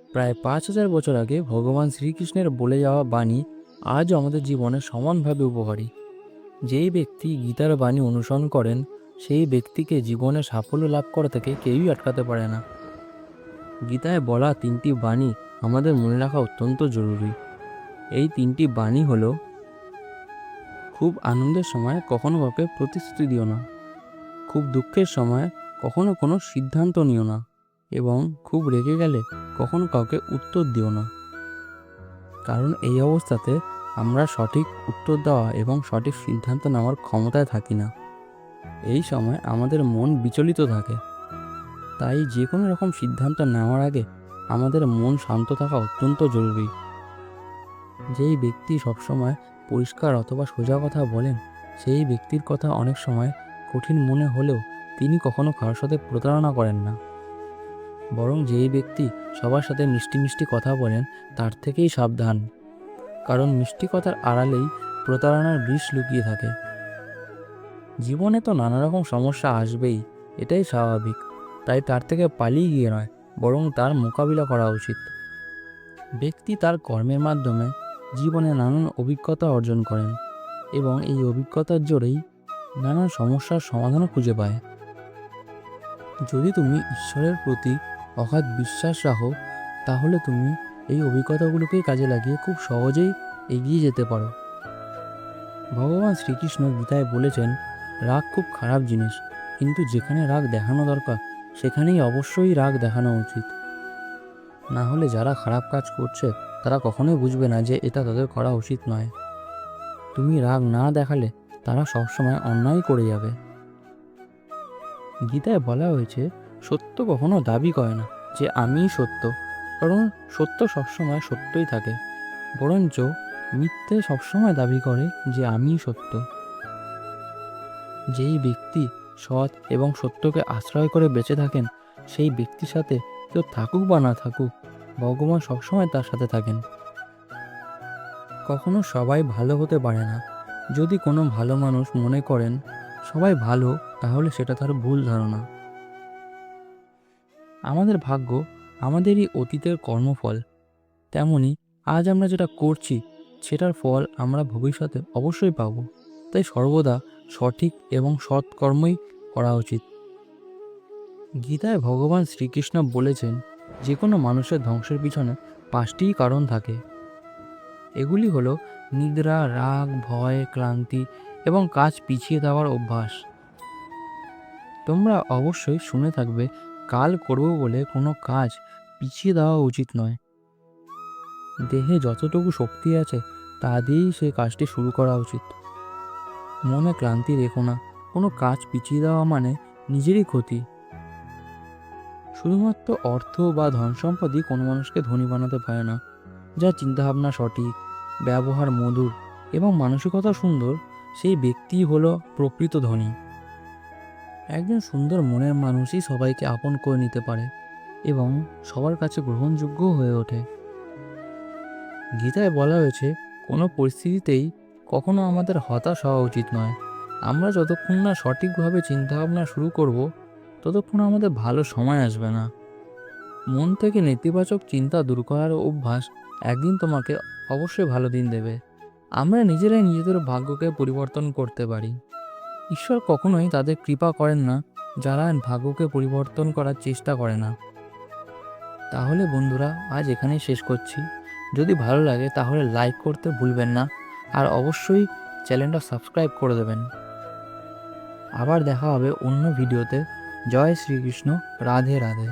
প্রায় ৫,০০০ বছর আগে ভগবান শ্রীকৃষ্ণের বলে যাওয়া বাণী আজও আমাদের জীবনে সমানভাবে উপকারী। যেই ব্যক্তি গীতার বাণী অনুসরণ করেন সেই ব্যক্তিকে জীবনে সাফল্য লাভ করা থেকে কেউই আটকাতে পারে না। গীতায় বলা ৩টি বাণী আমাদের মনে রাখা অত্যন্ত জরুরি। এই ৩টি বাণী হলো: খুব আনন্দের সময় কখনো কাউকে প্রতিশ্রুতি দিও না, খুব দুঃখের সময় কখনো কোনো সিদ্ধান্ত নিও না, এবং খুব রেগে গেলে কখনো কাউকে উত্তর দিও না। কারণ এই অবস্থাতে আমরা সঠিক উত্তর দেওয়া এবং সঠিক সিদ্ধান্ত নেওয়ার ক্ষমতায় থাকি না। এই সময় আমাদের মন বিচলিত থাকে। তাই যে কোনো রকম সিদ্ধান্ত নেওয়ার আগে আমাদের মন শান্ত থাকা অত্যন্ত জরুরি। যেই ব্যক্তি সবসময় পরিষ্কার অথবা সোজা কথা বলেন সেই ব্যক্তির কথা অনেক সময় কঠিন মনে হলেও তিনি কখনো কারোর সাথে প্রতারণা করেন না। বরং যেই ব্যক্তি সবার সাথে মিষ্টি মিষ্টি কথা বলেন তার থেকেই সাবধান। কারণ মিষ্টি কথার আড়ালেই প্রতারণার বিষ লুকিয়ে থাকে। জীবনে তো নানা রকম সমস্যা আসবেই, এটাই স্বাভাবিক। তাই তার থেকে পালিয়ে গিয়ে নয়, বরং তার মোকাবিলা করা উচিত। ব্যক্তি তার কর্মের মাধ্যমে জীবনে নানান অভিজ্ঞতা অর্জন করেন এবং এই অভিজ্ঞতার জোরেই নানান সমস্যার সমাধানও খুঁজে পায়। যদি তুমি ঈশ্বরের প্রতি অগাধ বিশ্বাস রাখো তাহলে তুমি এই অভিজ্ঞতাগুলোকেই কাজে লাগিয়ে খুব সহজেই এগিয়ে যেতে পারো। ভগবান শ্রীকৃষ্ণ গীতায় বলেছেন, রাগ খুব খারাপ জিনিস, কিন্তু যেখানে রাগ দেখানো দরকার সেখানেই অবশ্যই রাগ দেখানো উচিত। না হলে যারা খারাপ কাজ করছে তারা কখনোই বুঝবে না যে এটা তাদের করা উচিত নয়। তুমি রাগ না দেখালে তারা সবসময় অন্যায় করে যাবে। গীতায় বলা হয়েছে, সত্য কখনো দাবি করে না যে আমিই সত্য, কারণ সত্য সবসময় সত্যই থাকে। বরঞ্চ মিথ্যে সবসময় দাবি করে যে আমিই সত্য। যেই ব্যক্তি সৎ এবং সত্যকে আশ্রয় করে বেঁচে থাকেন সেই ব্যক্তির সাথে কেউ থাকুক বা না থাকুক, ভগবান সবসময় তার সাথে থাকেন। কখনো সবাই ভালো হতে পারে না। যদি কোনো ভালো মানুষ মনে করেন সবাই ভালো, তাহলে সেটা তার ভুল ধারণা। আমাদের ভাগ্য আমাদেরই অতীতের কর্মফল। তেমনি আজ আমরা যেটা করছি সেটার ফল আমরা ভবিষ্যতে অবশ্যই পাব। তাই সর্বদা সঠিক এবং সৎ কর্মই করা উচিত। গীতায় ভগবান শ্রীকৃষ্ণ বলেছেন, যে কোনো মানুষের ধ্বংসের পিছনে 5টিই কারণ থাকে। এগুলি হলো নিদ্রা, রাগ, ভয়, ক্লান্তি এবং কাজ পিছিয়ে দেওয়ার অভ্যাস। তোমরা অবশ্যই শুনে থাকবে, কাল করব বলে কোনো কাজ পিছিয়ে দেওয়া উচিত নয়। দেহে যতটুকু শক্তি আছে তা দিয়েই সেই কাজটি শুরু করা উচিত। মনে ক্লান্তি রেখো না, কোনো কাজ পিছিয়ে দেওয়া মানে নিজেরই ক্ষতি। শুধুমাত্র অর্থ বা ধন সম্পদই কোনো মানুষকে ধনী বানাতে পারে না। যার চিন্তাভাবনা সঠিক, ব্যবহার মধুর এবং মানসিকতা সুন্দর, সেই ব্যক্তিই হলো প্রকৃত ধনী। একজন সুন্দর মনের মানুষই সবাইকে আপন করে নিতে পারে এবং সবার কাছে গ্রহণযোগ্য হয়ে ওঠে। গীতায় বলা হয়েছে, কোনো পরিস্থিতিতেই কখনো আমাদের হতাশ হওয়া উচিত নয়। আমরা যতক্ষণ না সঠিকভাবে চিন্তাভাবনা শুরু করব ততক্ষণ আমাদের ভালো সময় আসবে না। মন থেকে নেতিবাচক চিন্তা দূর করার অভ্যাস একদিন তোমাকে অবশ্যই ভালো দিন দেবে। আমরা নিজেরাই নিজেদের ভাগ্যকে পরিবর্তন করতে পারি। ঈশ্বর কখনোই তাদের কৃপা করেন না যারা ভাগ্যকে পরিবর্তন করার চেষ্টা করে না। তাহলে বন্ধুরা, আজ এখানেই শেষ করছি। যদি ভালো লাগে তাহলে লাইক করতে ভুলবেন না, আর অবশ্যই চ্যানেলটা সাবস্ক্রাইব করে দেবেন। আবার দেখা হবে অন্য ভিডিওতে। জয় শ্রীকৃষ্ণ। রাধে রাধে।